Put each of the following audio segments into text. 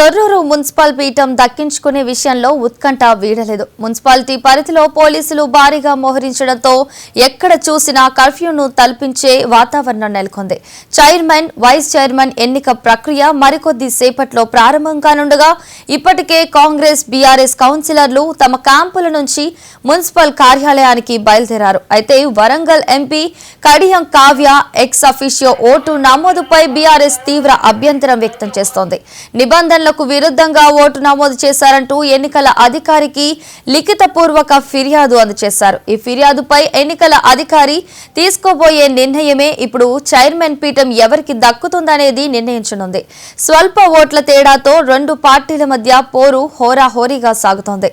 Thorrur municipal పీఠం దక్కించుకునే విషయంలో ఉత్కంఠ వీడలేదు. మున్సిపాలిటీ పరిధిలో పోలీసులు భారీగా మోహరించడంతో ఎక్కడ చూసినా కర్ఫ్యూను తలపించే వాతావరణం నెలకొంది. చైర్మన్, వైస్ చైర్మన్ ఎన్నిక ప్రక్రియ మరికొద్ది సేపట్లో ప్రారంభం కానుండగా ఇప్పటికే కాంగ్రెస్, బీఆర్ఎస్ కౌన్సిలర్లు తమ క్యాంపుల నుంచి మున్సిపల్ కార్యాలయానికి బయలుదేరారు. అయితే Warangal MP Kadiyam Kavya ex officio vote నమోదుపై బీఆర్ఎస్ తీవ్ర అభ్యంతరం వ్యక్తం చేస్తోంది. నిబంధనలకు విరుద్ధంగా ఓటు నమోదు చేశారంటూ ఎన్నికల అధికారికి లిఖితపూర్వక ఫిర్యాదు అందజేశారు. ఈ ఫిర్యాదుపై ఎన్నికల అధికారి తీసుకోబోయే నిర్ణయమే ఇప్పుడు చైర్మన్ పీఠం ఎవరికి దక్కుతుందనేది నిర్ణయించనుంది. స్వల్ప ఓట్ల తేడాతో రెండు పార్టీల మధ్య పోరు హోరాహోరీగా సాగుతోంది.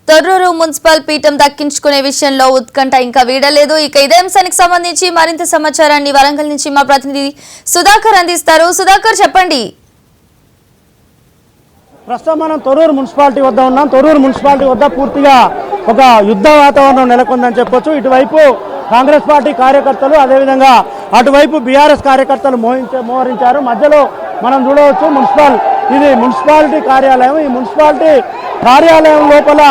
తొర్రూరు మున్సిపల్ పీఠం దక్కించుకునే విషయంలో ఉత్కంఠ ఇంకా వీడలేదు. ఇక ఇదే అంశానికి సంబంధించి మరింత సమాచారాన్ని వరంగల్ నుంచి మా ప్రతినిధి సుధాకర్ అందిస్తారు. సుధాకర్, చెప్పండి. ప్రస్తుతం మనం తొర్రూరు మున్సిపాలిటీ వద్ద ఉన్నాం. తొర్రూరు మున్సిపాలిటీ వద్ద పూర్తిగా ఒక యుద్ధ వాతావరణం నెలకొందని చెప్పొచ్చు. ఇటువైపు కాంగ్రెస్ పార్టీ కార్యకర్తలు, అదేవిధంగా అటువైపు బీఆర్ఎస్ కార్యకర్తలు మోహరించారు. మధ్యలో మనం చూడవచ్చు ఇది మున్సిపాలిటీ కార్యాలయం. ఈ మున్సిపాలిటీ కార్యాలయం లోపల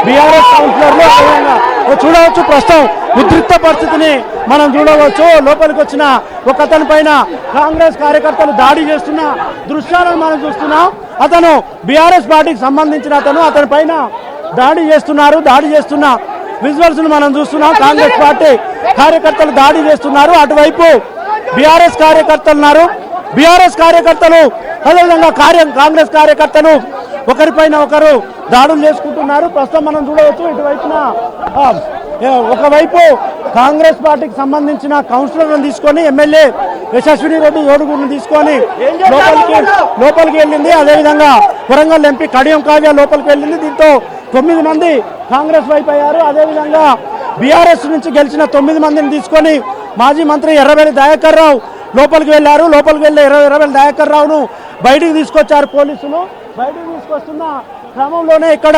బీఆర్ఎస్ కౌన్సిలర్లు అదేవిధంగా చూడవచ్చు. ప్రస్తుతం ఉద్రిక్త పరిస్థితిని మనం చూడవచ్చు. లోపలికి వచ్చిన ఒక అతని పైన కాంగ్రెస్ కార్యకర్తలు దాడి చేస్తున్న దృశ్యాలను మనం చూస్తున్నాం. అతను బీఆర్ఎస్ పార్టీకి సంబంధించిన అతని పైన దాడి చేస్తున్న విజువల్స్ మనం చూస్తున్నాం. కాంగ్రెస్ పార్టీ కార్యకర్తలు దాడి చేస్తున్నారు. అటువైపు బీఆర్ఎస్ కార్యకర్తలు ఉన్నారు. బీఆర్ఎస్ కార్యకర్తలు అదేవిధంగా కాంగ్రెస్ కార్యకర్తలు ఒకరిపైన ఒకరు దాడులు చేసుకుంటున్నారు. ప్రస్తుతం మనం చూడవచ్చు. ఇటువైపున ఒకవైపు కాంగ్రెస్ పార్టీకి సంబంధించిన కౌన్సిలర్లను తీసుకొని ఎమ్మెల్యే యశస్విని రెడ్డి ఏడుగురిని తీసుకొని లోపలికి వెళ్ళింది. అదేవిధంగా వరంగల్ ఎంపీ కడియం కావ్య లోపలికి వెళ్ళింది. దీంతో 9 మంది కాంగ్రెస్ వైపు అయ్యారు. అదేవిధంగా బీఆర్ఎస్ నుంచి గెలిచిన 9 మందిని తీసుకొని మాజీ మంత్రి ఎర్రబెల్లి దయాకర్ రావు లోపలికి వెళ్ళారు. లోపలికి వెళ్ళి ఎర్రబెల్లి దయాకర్ రావును బయటికి తీసుకొచ్చారు పోలీసులు. బయటికి తీసుకొస్తున్న క్రమంలోనే ఇక్కడ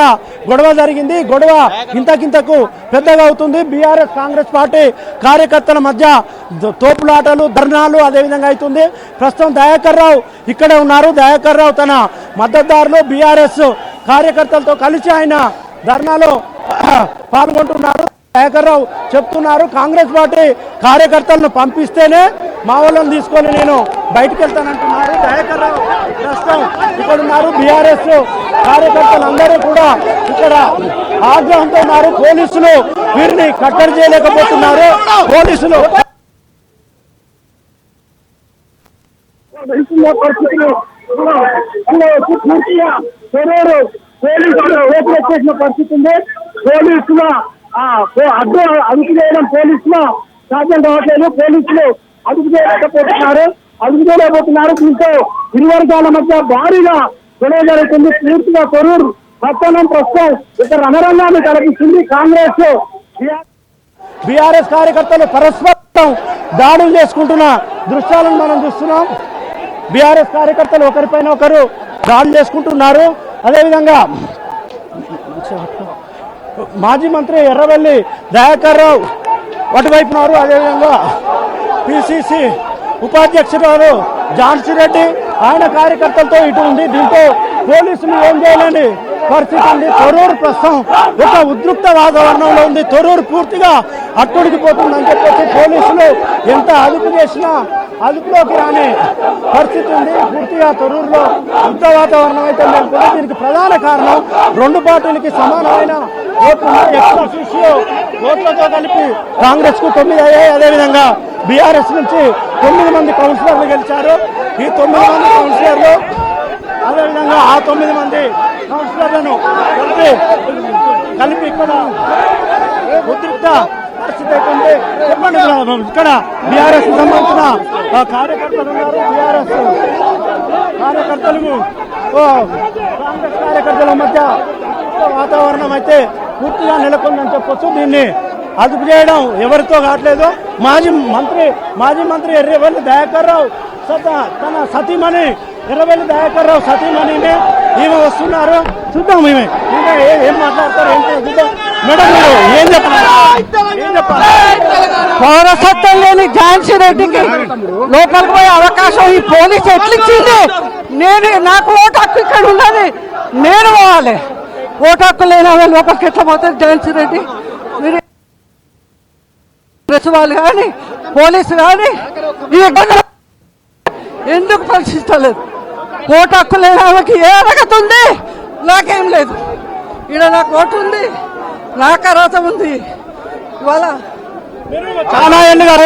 గొడవ జరిగింది. గొడవ ఇంతకింతకు పెద్దగా అవుతుంది. బీఆర్ఎస్ కాంగ్రెస్ పార్టీ కార్యకర్తల మధ్య తోపులాటలు, ధర్నాలు అదేవిధంగా అవుతుంది. ప్రస్తుతం దయాకర్ రావు ఇక్కడే ఉన్నారు. దయాకర్ రావు తన మద్దతుదారులు బీఆర్ఎస్ కార్యకర్తలతో కలిసి ఆయన ధర్నాలో పాల్గొంటున్నారు. దయాకర్ రావు చెప్తున్నారు, కాంగ్రెస్ పార్టీ కార్యకర్తలను పంపిస్తేనే మా వాళ్ళని తీసుకొని నేను బయటకు వెళ్తానంటున్నారు. దయాకర్ రావు ప్రస్తుతం ఇక్కడ ఉన్నారు. బీఆర్ఎస్ కార్యకర్తలందరూ కూడా ఇక్కడ ఆగ్రహంతో ఉన్నారు. పోలీసులు వీరిని కట్టడి చేయలేకపోతున్నారు. పోలీసులు చేసిన పరిస్థితి ఉంది. పోలీసుల అదుపు చేయడం పోలీసులు సాధ్యం కావట్లేదు. పోలీసులు అదుపు చేయలేకపోతున్నారు. దీంతో ఇరు వర్గాల మధ్య భారీగా గొడవ జరుగుతుంది. పూర్తిగా తొర్రూరు పట్టణం ప్రస్తుతం ఇక్కడ రణరంగాన్ని కల్పిస్తుంది. కాంగ్రెస్ బీఆర్ఎస్ కార్యకర్తలు పరస్పరం దాడులు చేసుకుంటున్న దృశ్యాలను మనం చూస్తున్నాం. బీఆర్ఎస్ కార్యకర్తలు ఒకరిపైన ఒకరు దాడులు చేసుకుంటున్నారు. అదేవిధంగా మాజీ మంత్రి ఎర్రబెల్లి దయాకర్ రావు అటువైపు ఉన్నారు. అదేవిధంగా పిసిసి ఉపాధ్యక్షురాలు ఝాన్సీ రెడ్డి ఆయన కార్యకర్తలతో ఇటు ఉంది. దీంతో పోలీసులు ఏం చేయలేని పరిస్థితి ఉంది. తొర్రూరు ప్రస్తుతం ఒక ఉద్రిక్త వాతావరణంలో ఉంది. తొర్రూరు పూర్తిగా అట్టుడికిపోతుందని చెప్పేసి పోలీసులు ఎంత అదుపు చేసినా అదుపులోకి రాని పరిస్థితి ఉంది. పూర్తిగా తొర్రూరులో యుద్ధ వాతావరణం అయితే నెలకొంది. దీనికి ప్రధాన కారణం రెండు పార్టీలకి సమానమైన ఓట్లు ఎక్స్ అఫీషియో ఓట్లతో కలిపి కాంగ్రెస్ కు 9 అయ్యాయి. అదేవిధంగా బీఆర్ఎస్ నుంచి 9 మంది కౌన్సిలర్లు గెలిచారు. ఈ 9 మంది కౌన్సిలర్లు అదేవిధంగా ఆ 9 మంది కౌన్సిలర్లను కలిపి ఇక్కడ ఉద్రిక్త పరిస్థితి అయితే చెప్పండి. ఇక్కడ బీఆర్ఎస్ సంబంధించిన కార్యకర్తలు ఉన్నారు. బీఆర్ఎస్ కార్యకర్తలకు కాంగ్రెస్ కార్యకర్తల మధ్య వాతావరణం అయితే పూర్తిగా నెలకొందని చెప్పొచ్చు. దీన్ని అదుపు చేయడం ఎవరితో కావట్లేదు. మాజీ మంత్రి ఎర్రబెల్లి దయాకర్ రావు తన సతీమణి ఎర్రబెల్లి దయాకర్ రావు సతీమణిని ఈమె వస్తున్నారు. చూద్దాం ఈమె ఏం మాట్లాడతారు ఏంటో చూద్దాం. మేడం మీరు ఏం చెప్పాలి? పౌరసత్వం లేని ఝాన్సీ రెడ్డికి లోపలికి పోయే అవకాశం ఈ పోలీసు ఎట్లిచ్చింది? నాకు ఓటు హక్కు ఇక్కడ ఉన్నది, నేను పోవాలి. ఓటు హక్కు లేని ఆమె లోపలికి ఎట్లా పోతుంది ఝాన్సీ రెడ్డి? మీరు ప్రెస్ వాళ్ళు కానీ పోలీసు కానీ ఈ ఎందుకు పరిశీలిస్తలేదు? ఓటు హక్కు లేని ఆమెకి ఏ అర్హత ఉంది? నాకేం లేదు. ఇక్కడ నాకు ఓటు ఉంది, నాకు అర్హత ఉంది. ఇవాళ చాలా ఏళ్ళుగా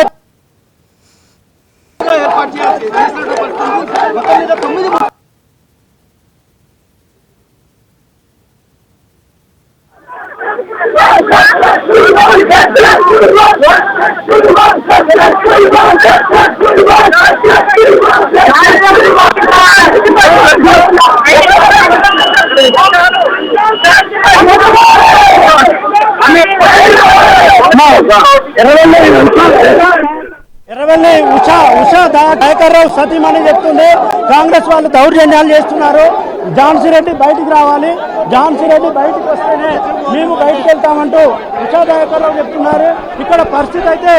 ఎర్రవెల్లి ఉషా దయాకర్ రావు సతీమణి చెప్తుంది కాంగ్రెస్ వాళ్ళు దౌర్జన్యాలు చేస్తున్నారు, ఝాన్సీ రెడ్డి బయటికి రావాలి, ఝాన్సీ రెడ్డి బయటికి వస్తేనే మేము బయటికి వెళ్తామంటూ ఉషా దయాకర్ రావు చెప్తున్నారు. ఇక్కడ పరిస్థితి అయితే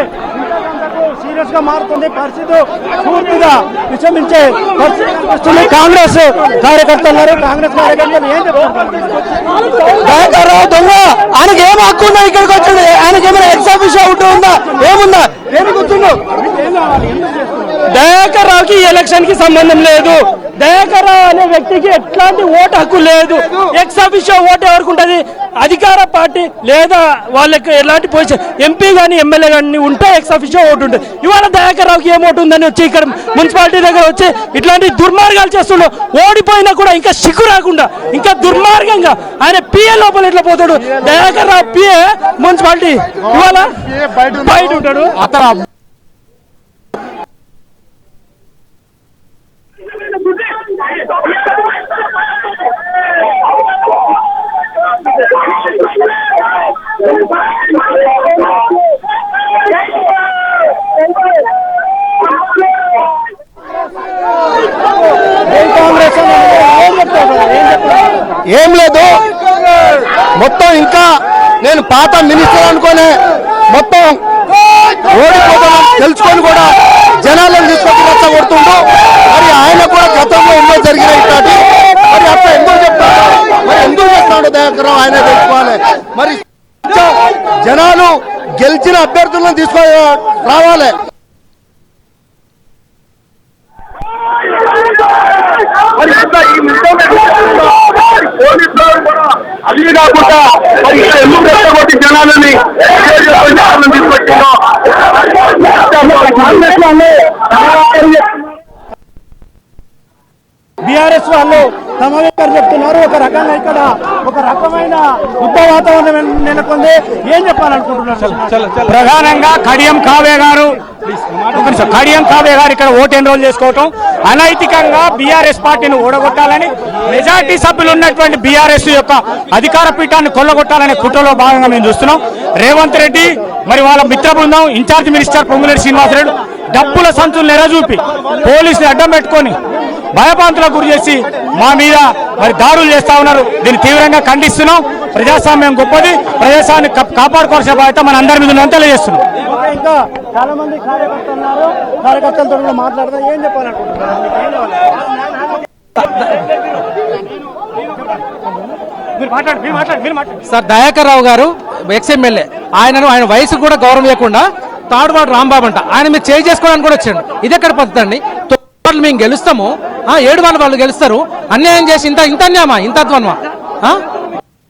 సీరియస్ గా మారుతుంది, పరిస్థితి పూర్తిగా విషమించే పరిస్థితి కనిపిస్తుంది. కాంగ్రెస్ కార్యకర్తలు ఏం చెప్తున్నారు? దయాకర్ రావు దొంగ, ఆయనకి ఏం హక్కు ఉందా? ఇక్కడికి వచ్చాడు, ఆయనకి ఏమైనా ఎక్సాఫీస్ అవుట్ ఉందా? ఏముందా? ఏమి కూర్చుండు? దయాకర్ రావుకి ఎలక్షన్ కి సంబంధం లేదు. దయాకర్ రావు అనే వ్యక్తికి ఎట్లాంటి ఓటు హక్కు లేదు. ఎక్స్ అఫీషియో ఓటు ఎవరికి ఉంటుంది? అధికార పార్టీ లేదా వాళ్ళకి ఎలాంటి పొజిషన్ ఎంపీ కానీ ఎమ్మెల్యే కానీ ఉంటే ఎక్స్ అఫీషియో ఓటు ఉంటుంది. ఇవాళ దయాకర్ రావుకి ఏం ఓటు ఉందని వచ్చి ఇక్కడ మున్సిపాలిటీ దగ్గర వచ్చి ఇట్లాంటి దుర్మార్గాలు చేస్తుండో, ఓడిపోయినా కూడా ఇంకా సిగ్గు రాకుండా ఇంకా దుర్మార్గంగా ఆయన పిఏ లోపల ఎట్లా పోతాడు? దయాకర్ రావు పిఏ మున్సిపాలిటీ ఇవాళ బయట ఉంటాడు. ఏం లేదు, మొత్తం ఇంకా నేను పాత మినిస్టర్ అనుకోనే మొత్తం ఓడిపోతాను తెలుసుకొని కూడా జనాలను తీసుకొచ్చి రెచ్చగొడుతుండు. మరి ఆయన కూడా గతంలో ఎన్నో జరిగినాయి ఇట్లాంటి, మరి అట్లా ఎందుకు చెప్తాడు? మరి ఎందుకు చేస్తాడు దయాకర్ రావు? ఆయన తెలుసుకోవాలి. మరి జనాలు గెలిచిన అభ్యర్థులను తీసుకొని రావాలి. అది కాకుండా మరి ఎందుకు రెచ్చగొట్టి జనాలని తీసుకొచ్చిందో బీఆర్ఎస్ వాళ్ళు తమ వైఖరి చెప్తున్నారు. ఒక రకంగా ఇక్కడ ఒక రకమైన యుద్ధ వాతావరణం నెలకొంది. ఏం చెప్పాలనుకుంటున్నారు? ప్రధానంగా కడియం కావ్య గారు ఇక్కడ ఓటు ఎన్రోల్ చేసుకోవటం అనైతికంగా బీఆర్ఎస్ పార్టీని ఓడగొట్టాలని, మెజార్టీ సభ్యులు ఉన్నటువంటి బీఆర్ఎస్ యొక్క అధికార పీఠాన్ని కొల్లగొట్టాలనే కుట్రలో భాగంగా మేము చూస్తున్నాం. రేవంత్ రెడ్డి మరి వాళ్ళ మిత్ర బృందం ఇన్ఛార్జ్ మినిస్టర్ పొంగులేటి శ్రీనివాసరెడ్డి డబ్బుల సంచులు నెరజూపి పోలీసులు అడ్డం పెట్టుకొని భయపాంతులకు గురి చేసి మా మీద మరి దాడులు చేస్తా ఉన్నారు. దీన్ని తీవ్రంగా ఖండిస్తున్నాం. ప్రజాస్వామ్యం గొప్పది, ప్రజాస్వామ్యాన్ని కాపాడుకోవాల్సిన బాధ్యత మన అందరి మీద ఉందని తెలియజేస్తున్నాం. ఇంకా చాలా మంది కార్యకర్తలు ఉన్నారు, కార్యకర్తలతో కూడా మాట్లాడదాం. ఏం చెప్పాలనుకుంటున్నారు? సార్ దయాకర్ రావు గారు ఎక్స్ఎమ్మెల్యే, ఆయన వయసు కూడా గౌరవం ఇవ్వకుండా తాడువాడు రాంబాబు అంట ఆయన మీరు చేయి చేసుకోవడానికి కూడా వచ్చాడు. ఇది ఎక్కడ పద్ధతి అండి? మేము గెలుస్తాము, 7 వాళ్ళు గెలుస్తారు. అన్యాయం చేసి ఇంత అన్యాయమా, ఇంత అధ్వానమా?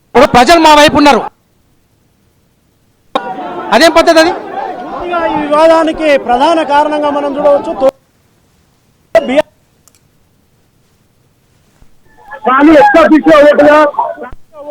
ఇప్పుడు ప్రజలు మా వైపు ఉన్నారు, అదేం పద్ధతి అది? ఈ వివాదానికి ప్రధాన కారణంగా మనం చూడవచ్చు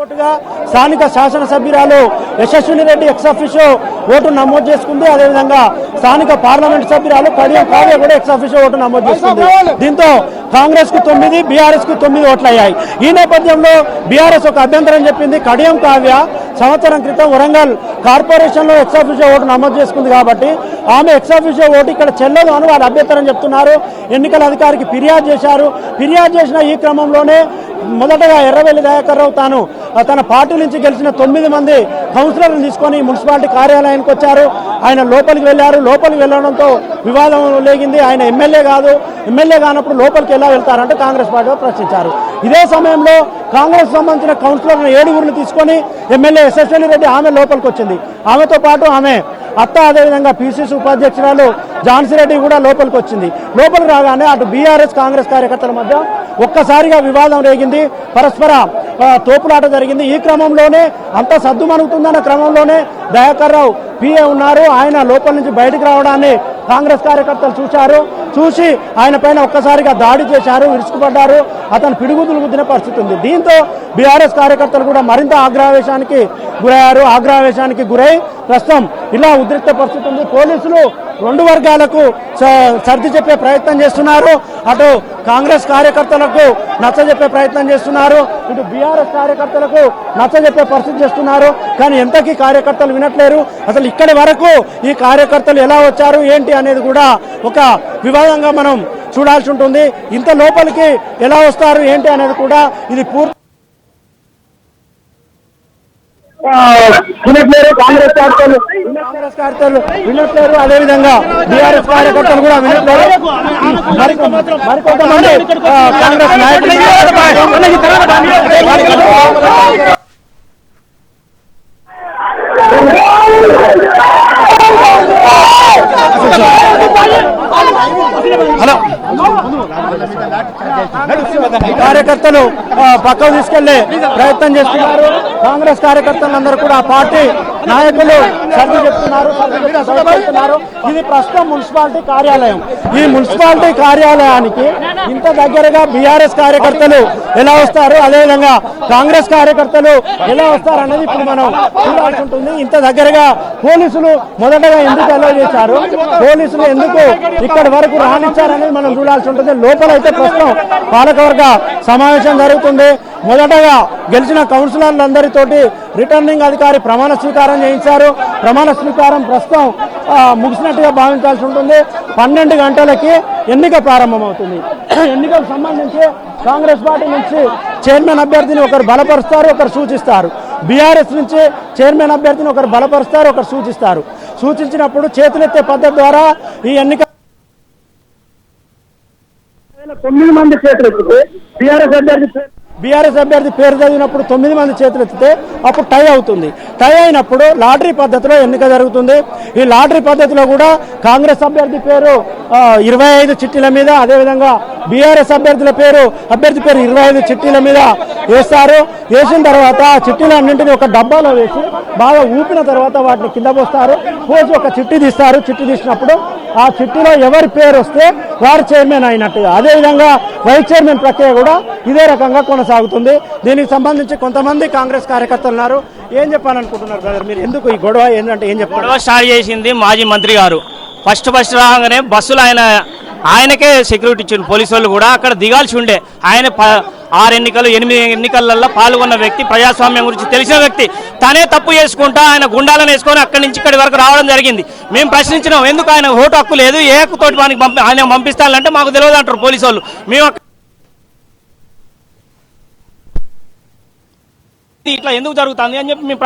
ఓటుగా స్థానిక శాసనసభ్యురాలు యశస్విని రెడ్డి ఎక్స్ అఫీషియో ఓటు నమోదు చేసుకుంది. అదేవిధంగా స్థానిక పార్లమెంట్ సభ్యురాలు కడియం కావ్య కూడా ఎక్స్ అఫీషియో ఓటు నమోదు చేసుకుంది. దీంతో కాంగ్రెస్ కు 9, బీఆర్ఎస్ కు 9 ఓట్లు అయ్యాయి. ఈ నేపథ్యంలో బీఆర్ఎస్ ఒక అభ్యంతరం చెప్పింది. కడియం కావ్య సంవత్సరం క్రితం వరంగల్ కార్పొరేషన్లో ఎక్సాఫిషియో ఓటు నమోదు చేసుకుంది కాబట్టి ఆమె ఎక్సాఫిషియో ఓటు ఇక్కడ చెల్లదు అని వాళ్ళు అభ్యంతరం చెప్తున్నారు. ఎన్నికల అధికారికి ఫిర్యాదు చేశారు. ఫిర్యాదు చేసిన ఈ క్రమంలోనే మొదటగా ఎర్రవెల్లి దయాకర్ రావు తన పార్టీ నుంచి గెలిచిన 9 మంది కౌన్సిలర్లను తీసుకొని మున్సిపాలిటీ కార్యాలయానికి వచ్చారు. ఆయన లోపలికి వెళ్ళారు. లోపలికి వెళ్ళడంతో వివాదం లేగింది. ఆయన ఎమ్మెల్యే కాదు, ఎమ్మెల్యే కానప్పుడు లోపలికి ఎలా వెళ్తారంటే కాంగ్రెస్ పార్టీ ప్రశ్నించారు. ఇదే సమయంలో కాంగ్రెస్ సంబంధించిన కౌన్సిలర్లను 7 తీసుకొని ఎమ్మెల్యే యశస్విని రెడ్డి ఆమె లోపలికి వచ్చింది. ఆమెతో పాటు ఆమె అత్త అదేవిధంగా పిసిసి ఉపాధ్యక్షురాలు ఝాన్సీ రెడ్డి కూడా లోపలికి వచ్చింది. లోపలికి రాగానే అటు బీఆర్ఎస్ కాంగ్రెస్ కార్యకర్తల మధ్య ఒక్కసారిగా వివాదం రేగింది. పరస్పర తోపులాట జరిగింది. ఈ క్రమంలోనే అంత సద్దుమణుగుతుందన్న క్రమంలోనే దయాకర్ రావు పిఏ ఉన్నారు. ఆయన లోపల నుంచి బయటకు రావడాన్ని కాంగ్రెస్ కార్యకర్తలు చూసి ఆయన పైన ఒక్కసారిగా దాడి చేశారు, విరుచుకుపడ్డారు. అతను పిడుగుతులు గుద్దిన పరిస్థితి ఉంది. దీంతో బీఆర్ఎస్ కార్యకర్తలు కూడా మరింత ఆగ్రహావేశానికి గురై ప్రస్తుతం ఇలా ఉద్రిక్త పరిస్థితి ఉంది. పోలీసులు 2 వర్గాలకు సర్ది చెప్పే ప్రయత్నం చేస్తున్నారు. అటు కాంగ్రెస్ కార్యకర్తలకు నచ్చజెప్పే ప్రయత్నం చేస్తున్నారు, ఇటు బీఆర్ఎస్ కార్యకర్తలకు నచ్చజెప్పే పరిస్థితి చేస్తున్నారు. కానీ ఎంతకీ కార్యకర్తలు వినట్లేరు. అసలు ఇక్కడి వరకు ఈ కార్యకర్తలు ఎలా వచ్చారు ఏంటి అనేది కూడా ఒక వివాదంగా మనం చూడాల్సి ఉంటుంది. ఇంత లోపలికి ఎలా వస్తారు ఏంటి అనేది కూడా ఇది పూర్తి కాంగ్రెస్ కార్యకర్తలు వినట్లేరు. అదేవిధంగా బీఆర్ఎస్ కార్యకర్తలు కూడా వినట్లేరు. మరికొంతమంది కాంగ్రెస్ నాయకులు కార్యకర్తలు పక్కకు తీసుకెళ్లే ప్రయత్నం చేస్తున్నారు. కాంగ్రెస్ కార్యకర్తలందరూ కూడా ఆ పార్టీ నాయకులు సర్ది చెప్తున్నారు. ఇది ప్రస్తుతం మున్సిపాలిటీ కార్యాలయం. ఈ మున్సిపాలిటీ కార్యాలయానికి ఇంత దగ్గరగా బీఆర్ఎస్ కార్యకర్తలు ఎలా వస్తారు, అదేవిధంగా కాంగ్రెస్ కార్యకర్తలు ఎలా వస్తారు అనేది ఇప్పుడు మనం చూడాల్సి ఉంటుంది. ఇంత దగ్గరగా పోలీసులు మొదటగా ఎందుకు అలో చేశారు, పోలీసులు ఎందుకు ఇక్కడి వరకు రానిచ్చారనేది మనం చూడాల్సి ఉంటుంది. లోపలైతే ప్రస్తుతం పాలకవర్గ సమావేశం జరుగుతుంది. మొదటగా గెలిచిన కౌన్సిలర్లందరితోటి రిటర్నింగ్ అధికారి ప్రమాణ స్వీకారం చేయించారు. ప్రమాణ స్వీకారం ప్రస్తుతం ముగిసినట్టుగా భావించాల్సి ఉంటుంది. 12 గంటలకి ఎన్నిక ప్రారంభమవుతుంది. ఎన్నికకు సంబంధించి కాంగ్రెస్ పార్టీ నుంచి చైర్మన్ అభ్యర్థిని ఒకరు బలపరుస్తారు, ఒకరు సూచిస్తారు. బీఆర్ఎస్ నుంచి చైర్మన్ అభ్యర్థిని ఒకరు బలపరుస్తారు, ఒకరు సూచిస్తారు. సూచించినప్పుడు చేతులెత్తే పద్ధతి ద్వారా ఈ ఎన్నిక 9 మంది చేతులెత్తితే బీఆర్ఎస్ అభ్యర్థి పేరు చదివినప్పుడు 9 మంది చేతులు ఎత్తితే అప్పుడు టై అవుతుంది. టై అయినప్పుడు లాటరీ పద్ధతిలో ఎన్నిక జరుగుతుంది. ఈ లాటరీ పద్ధతిలో కూడా కాంగ్రెస్ అభ్యర్థి పేరు 25 చిట్టీల మీద, అదేవిధంగా బీఆర్ఎస్ అభ్యర్థి పేరు 25 చిట్టీల మీద వేస్తారు. వేసిన తర్వాత ఆ చిట్టీలన్నింటినీ ఒక డబ్బాలో వేసి బాగా ఊపిన తర్వాత వాటిని కింద పోస్తారు. పోసి ఒక చిట్టి తీస్తారు. చిట్టి తీసినప్పుడు ఆ చిట్టిలో ఎవరి పేరు వస్తే వారు చైర్మన్ అయినట్టుగా, అదేవిధంగా వైస్ చైర్మన్ ప్రక్రియ కూడా ఇదే రకంగా కొనసాగుతుంది. దీనికి సంబంధించి కొంతమంది కాంగ్రెస్ కార్యకర్తలు ఉన్నారు. ఏం చెప్పాలనుకుంటున్నారు బ్రదర్ మీరు? ఎందుకు ఈ గొడవ ఏంటంటే ఏం చెప్తారు? గొడవ స్టార్ట్ చేసింది మాజీ మంత్రి గారు. ఫస్ట్ రాగానే బస్సులు ఆయనకే సెక్యూరిటీ ఇచ్చిన పోలీసు వాళ్ళు కూడా అక్కడ దిగాల్సి ఉండే. ఆయన 6 ఎన్నికలు 8 ఎన్నికలలో పాల్గొన్న వ్యక్తి, ప్రజాస్వామ్యం గురించి తెలిసిన వ్యక్తి, తనే తప్పు చేసుకుంటా ఆయన గుండాలను వేసుకొని అక్కడి నుంచి ఇక్కడి వరకు రావడం జరిగింది. మేము ప్రశ్నించినాం, ఎందుకు ఆయన ఓటు హక్కు లేదు, ఏ హక్కుతోటి ఆయన పంపిస్తానంటే మాకు తెలియదు అంటారు పోలీసు వాళ్ళు. మేము ఇట్లా ఎందుకు జరుగుతుంది అని చెప్పి మేము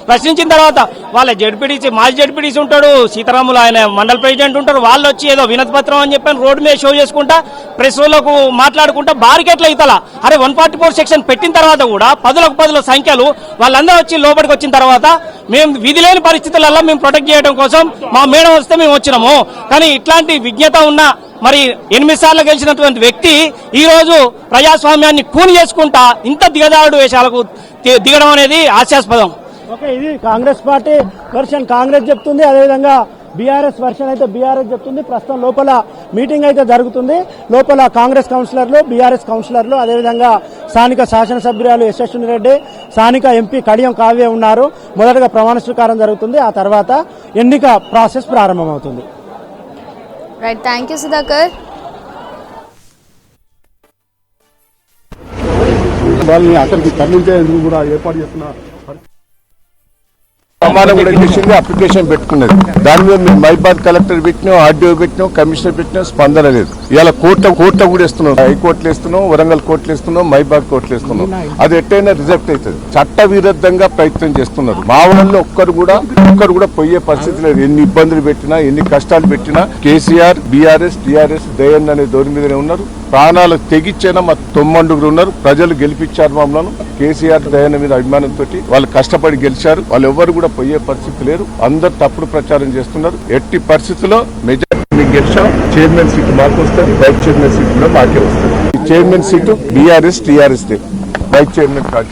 ప్రశ్నించిన తర్వాత వాళ్ళ జడ్పీటీసీ, మాజీ జడ్పీటీసీ ఉంటాడు, సీతారాములు ఆయన మండల ప్రెసిడెంట్ ఉంటారు. వాళ్ళు వచ్చి ఏదో వినతి పత్రం అని చెప్పి రోడ్డు మీద షో చేసుకుంటా ప్రెస్ వాళ్ళకు మాట్లాడుకుంటా బారికేట్ల ఇతలా. అరే 144 సెక్షన్ పెట్టిన తర్వాత కూడా 10 సంఖ్యలు వాళ్ళందరూ వచ్చి లోపలికి వచ్చిన తర్వాత మేము విధి లేని పరిస్థితులలో మేము ప్రొటెక్ట్ చేయడం కోసం మా మేడం వస్తే మేము వచ్చినాము. కానీ ఇట్లాంటి విజ్ఞత ఉన్న మరి 8 సార్లు గెలిచినటువంటి వ్యక్తి ఈ రోజు ప్రజాస్వామ్యాన్ని కూని చేసుకుంటా ఇంత దిగజారుడు వేషాలకు దిగడం అనేది హాస్యాస్పదం. ఓకే, ఇది కాంగ్రెస్ పార్టీ వర్షన్ కాంగ్రెస్ చెప్తుంది, అదేవిధంగా బీఆర్ఎస్ వర్షన్ అయితే బీఆర్ఎస్ చెప్తుంది. ప్రస్తుతం లోపల మీటింగ్ అయితే జరుగుతుంది. లోపల కాంగ్రెస్ కౌన్సిలర్లు, బీఆర్ఎస్ కౌన్సిలర్లు, అదేవిధంగా స్థానిక శాసనసభ్యురాలు యశస్విని రెడ్డి, స్థానిక ఎంపీ కడియం కావ్య ఉన్నారు. మొదటగా ప్రమాణ స్వీకారం జరుగుతుంది. ఆ తర్వాత ఎన్నిక ప్రాసెస్ ప్రారంభమవుతుంది. Right, thank you Sudhakar. వాళ్ళని అక్కడికి తరలించేందుకు కూడా ఏర్పాటు చేస్తున్న తీర్మానం కూడా చేసింది, అప్లికేషన్ పెట్టుకున్నది. దాని మీద మేము మైబాద్ కలెక్టర్ పెట్టినాం, ఆర్డీఓ పెట్టినాం, కమిషనర్ పెట్టినాం, స్పందన లేదు. ఇలా కోర్టు కూడా ఇస్తున్నాం, హైకోర్టులు ఇస్తున్నాం, వరంగల్ కోర్టులు ఇస్తున్నాం, మైబాద్ కోర్టులు ఇస్తున్నాం. అది ఎట్టయినా రిజెక్ట్ అవుతుంది. చట్ట విరుద్ధంగా ప్రయత్నం చేస్తున్నారు. మా వాళ్ళు ఒక్కరు కూడా పోయే పరిస్థితి లేదు. ఎన్ని ఇబ్బందులు పెట్టినా, ఎన్ని కష్టాలు పెట్టినా కేసీఆర్, బీఆర్ఎస్, టీఆర్ఎస్, దయన్ అనే దోరి మీదనే ఉన్నారు. ప్రాణాలు తెగిచ్చేనా మా 9 ఉన్నారు. ప్రజలు గెలిపించారు మమ్మల్ని. కేసీఆర్ దయన్ మీద అభిమానంతో వాళ్ళు కష్టపడి గెలిచారు. వాళ్ళు ఎవరు కూడా పోయే పరిస్థితి లేరు. అందరు తప్పుడు ప్రచారం చేస్తున్నారు. ఎట్టి పరిస్థితుల్లో మెజారిటీ గెలిచాం. చైర్మన్ సీట్ మాకు వస్తుంది, వైస్ చైర్మన్ సీట్ కూడా మాకే వస్తుంది. ఈ chairman seat BRS, TRS vice chairman కాదు.